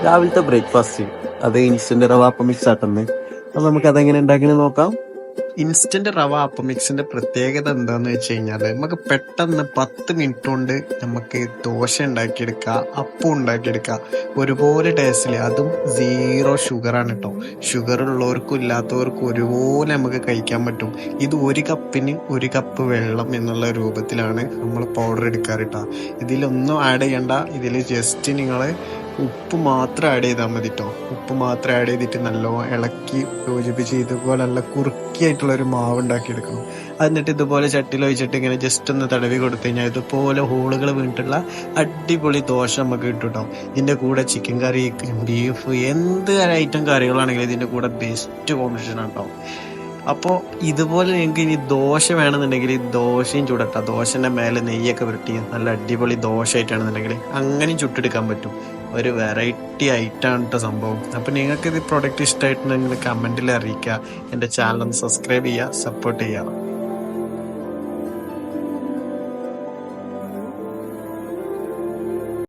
രാവിലത്തെ ബ്രേക്ക്ഫാസ്റ്റ് അത് ഇൻസ്റ്റന്റ് റവ അപ്പം മിക്സ് ആക്കുന്നത്. അപ്പൊ നമുക്ക് അതെങ്ങനെ ഉണ്ടാക്കി നോക്കാം. ഇൻസ്റ്റന്റ് റവ അപ്പം മിക്സിന്റെ പ്രത്യേകത എന്താന്ന് വെച്ച് കഴിഞ്ഞാല് നമുക്ക് പെട്ടെന്ന് 10 മിനിറ്റ് കൊണ്ട് നമുക്ക് ദോശ ഉണ്ടാക്കിയെടുക്കാം, അപ്പം ഉണ്ടാക്കിയെടുക്കാം. ഒരുപോലെ ടേസ്റ്റില്, അതും സീറോ ഷുഗറാണ് കേട്ടോ. ഷുഗർ ഉള്ളവർക്കും ഇല്ലാത്തവർക്കും ഒരുപോലെ നമുക്ക് കഴിക്കാൻ പറ്റും. ഇത് 1 കപ്പിന് 1 കപ്പ് വെള്ളം എന്നുള്ള രൂപത്തിലാണ് നമ്മൾ പൗഡർ എടുക്കാറ് കേട്ടോ. ഇതിലൊന്നും ആഡ് ചെയ്യണ്ട. ഇതിൽ ജസ്റ്റ് നിങ്ങൾ ഉപ്പ് മാത്രം ആഡ് ചെയ്താൽ മതി കേട്ടോ. ഉപ്പ് മാത്രം ആഡ് ചെയ്തിട്ട് നല്ലോണം ഇളക്കി യോജിപ്പിച്ച് ഇതുപോലെ നല്ല കുറുക്കിയായിട്ടുള്ള ഒരു മാവ് ഉണ്ടാക്കിയെടുക്കണം. എന്നിട്ട് ഇതുപോലെ ചട്ടിയിൽ ഒഴിച്ചിട്ട് ഇങ്ങനെ ജസ്റ്റ് ഒന്ന് തടവി കൊടുത്തു കഴിഞ്ഞാൽ ഇതുപോലെ ഹോളുകൾ വീണിട്ടുള്ള അടിപൊളി ദോശ നമുക്ക് കിട്ടും കേട്ടോ. ഇതിൻ്റെ കൂടെ ചിക്കൻ കറി, ബീഫ്, എന്ത് ഐറ്റം കറികളാണെങ്കിലും ഇതിൻ്റെ കൂടെ ബെസ്റ്റ് കോമ്പിനേഷൻ ആണ് കേട്ടോ. അപ്പോൾ ഇതുപോലെ നിങ്ങൾക്ക് ഇനി ദോശ വേണമെന്നുണ്ടെങ്കിൽ ദോശയും ചുടട്ട. ദോശൻ്റെ മേലെ നെയ്യൊക്കെ പുരട്ടി നല്ല അടിപൊളി ദോശ ആയിട്ടാണെന്നുണ്ടെങ്കിൽ അങ്ങനെയും ചുട്ടെടുക്കാൻ പറ്റും. ഒരു വെറൈറ്റി ഐറ്റമാണ് കേട്ടോ സംഭവം. അപ്പോൾ നിങ്ങൾക്ക് ഇത് പ്രൊഡക്റ്റ് ഇഷ്ടമായിട്ടുണ്ടെങ്കിൽ കമൻറ്റിൽ അറിയിക്കുക. എൻ്റെ ചാനൽ ഒന്ന് സബ്സ്ക്രൈബ് ചെയ്യുക, സപ്പോർട്ട് ചെയ്യുക.